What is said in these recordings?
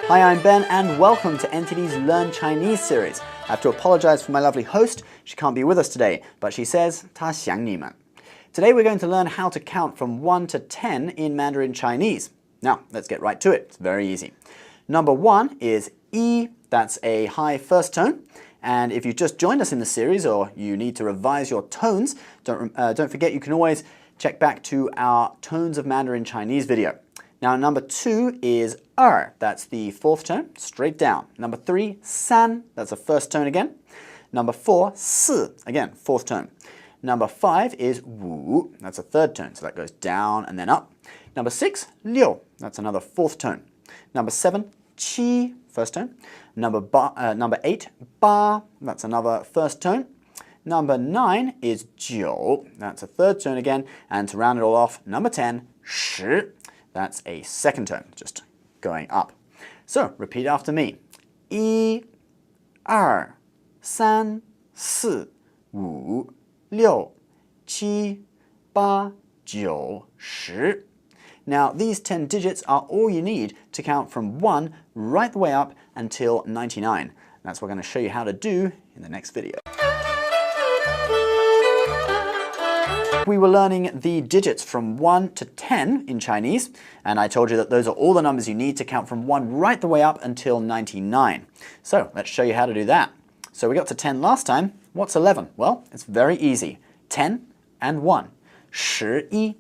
Hi, I'm Ben and welcome to NTD's Learn Chinese series. I have to apologize for my lovely host. She can't be with us today, but she says, 她想你们. Today we're going to learn how to count from 1 to 10 in Mandarin Chinese. Now, let's get right to it. It's very easy. Number 1 is yi. That's a high first tone. And if you just joined us in the series or you need to revise your tones, don't forget you can always check back to our Tones of Mandarin Chinese video. Now, number 2 is er. That's the fourth tone, straight down. Number 3, san. That's a first tone again. Number 4, si. Again, fourth tone. Number 5 is wu. That's a third tone, so that goes down and then up. Number 6, liu. That's another fourth tone. Number 7, qi. First tone. Number 8, ba. That's another first tone. Number 9 is jiu. That's a third tone again. And to round it all off, number 10, shi. That's a second tone, just going up. So, repeat after me. 1, 2, 3, 4, 5, 6, 7, 8, 9, 10. Now, these 10 digits are all you need to count from 1 right the way up until 99. That's what we're going to show you how to do in the next video. We were learning the digits from 1 to 10 in Chinese, and I told you that those are all the numbers you need to count from 1 right the way up until 99. So, let's show you how to do that. So we got to 10 last time. What's 11? Well, it's very easy. 10 and 1. 11.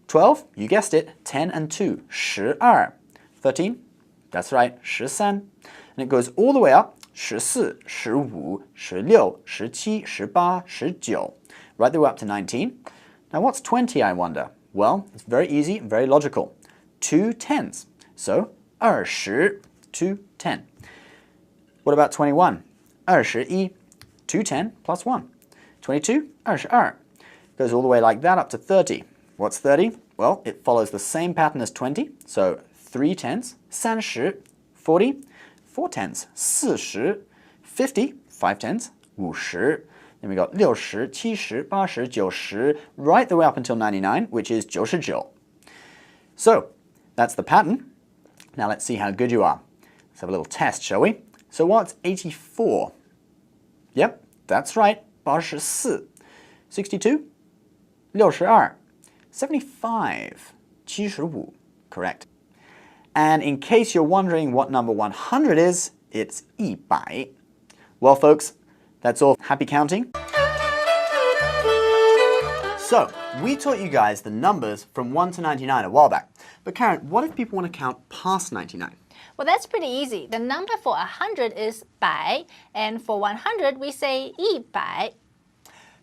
12, you guessed it, 10 and 2. 12. 13, that's right, 13. And it goes all the way up. 14, 15, 16, 17, 18, right the way up to 19. Now what's 20, I wonder? Well, it's very easy, very logical. 2 tens. So, 20, 2 10. What about 21? 21, 2 10 plus 1. 22, 22. Goes all the way like that up to 30. What's 30? Well, it follows the same pattern as 20. So, 3 tens, 30, 40, 4 tens, 40, 50, 5 tens, 50. Then we got 60, 70, 80, 90, right the way up until 99, which is 99. So, that's the pattern. Now let's see how good you are. Let's have a little test, shall we? So what's 84? Yep, that's right, 84. 62, 62. 75, 75, correct. And in case you're wondering what number 100 is, it's 100. Well, folks, that's all. Happy counting? So, we taught you guys the numbers from 1 to 99 a while back. But Karen, what if people want to count past 99? Well, that's pretty easy. The number for 100 is 百, and for 100 we say 100.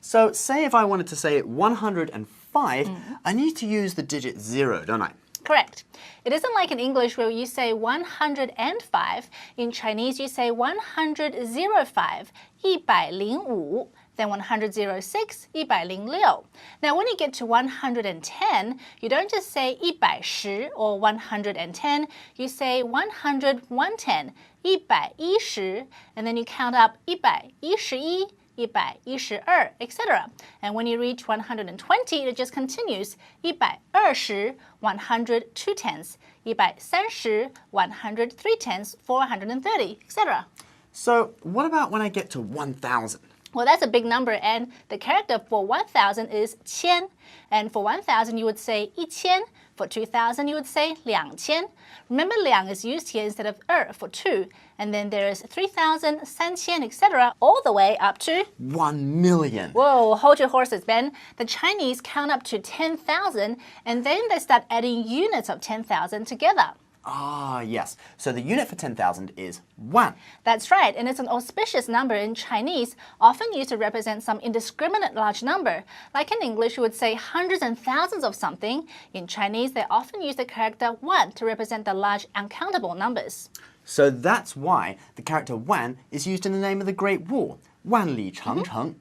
So, say if I wanted to say 105, I need to use the digit 0, don't I? Correct. It isn't like in English where you say 105. In Chinese, you say 105, 105. Then 106, 106. Now, when you get to 110, you don't just say 110 or 110. You say 100, 110, 110, and then you count up 111. 112, etc. And when you reach 120, it just continues. 120, 100, 2 tenths. 130, 100, 3 tenths, 430, etc. So, what about when I get to 1,000? Well, that's a big number, and the character for 1,000 is 千. And for 1,000, you would say 1,000. For 2,000, you would say 2,000. Remember, 两 is used here instead of for 2. And then there is 3,000, 3,000, etc., all the way up to 1 million. Whoa, hold your horses, Ben. The Chinese count up to 10,000, and then they start adding units of 10,000 together. Ah, yes. So the unit for 10,000 is 1. That's right, and it's an auspicious number in Chinese, often used to represent some indiscriminate large number. Like in English, you would say hundreds and thousands of something. In Chinese, they often use the character 1 to represent the large uncountable numbers. So that's why the character 1 is used in the name of the Great Wall, 万里长城.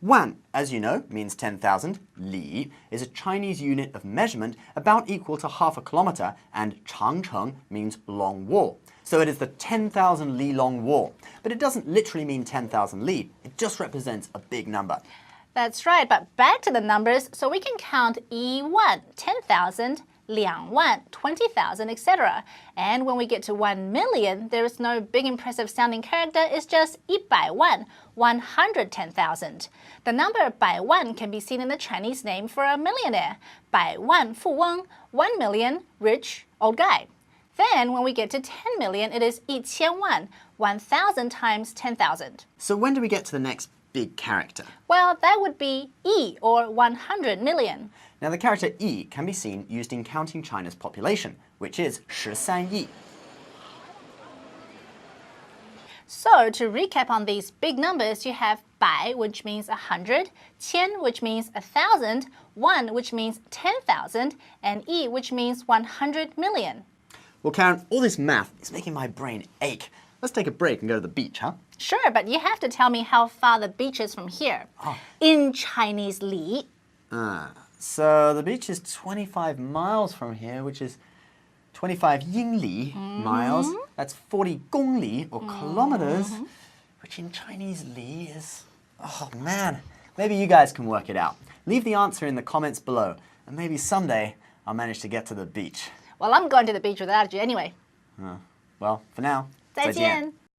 1, as you know, means 10,000. Li is a Chinese unit of measurement about equal to half a kilometer, and 长城 means long wall. So it is the 10,000 li long wall. But it doesn't literally mean 10,000 li. It just represents a big number. That's right, but back to the numbers, so we can count 1, 10,000, 2万, 20,000, etc. And when we get to 1 million, there is no big impressive sounding character, it's just 100万, 110,000. The number 百万 can be seen in the Chinese name for a millionaire. 百万富翁, 1 million, rich, old guy. Then when we get to 10 million, it is 一千万, 1,000 times 10,000. So when do we get to the next big character? Well, that would be 亿, or 100 million. Now the character 亿 can be seen used in counting China's population, which is 13亿. So to recap on these big numbers, you have 百, which means 100, 千, which means 1,000, 1, which means 10,000, and 亿, which means 100 million. Well, Karen, all this math is making my brain ache. Let's take a break and go to the beach, huh? Sure, but you have to tell me how far the beach is from here. In Chinese, 里. So the beach is 25 miles from here, which is 25 英里, miles. That's 40 公里, or kilometers, which in Chinese, 里 is... Oh, man. Maybe you guys can work it out. Leave the answer in the comments below, and maybe someday I'll manage to get to the beach. Well, I'm going to the beach without you anyway. Well, for now, 再见.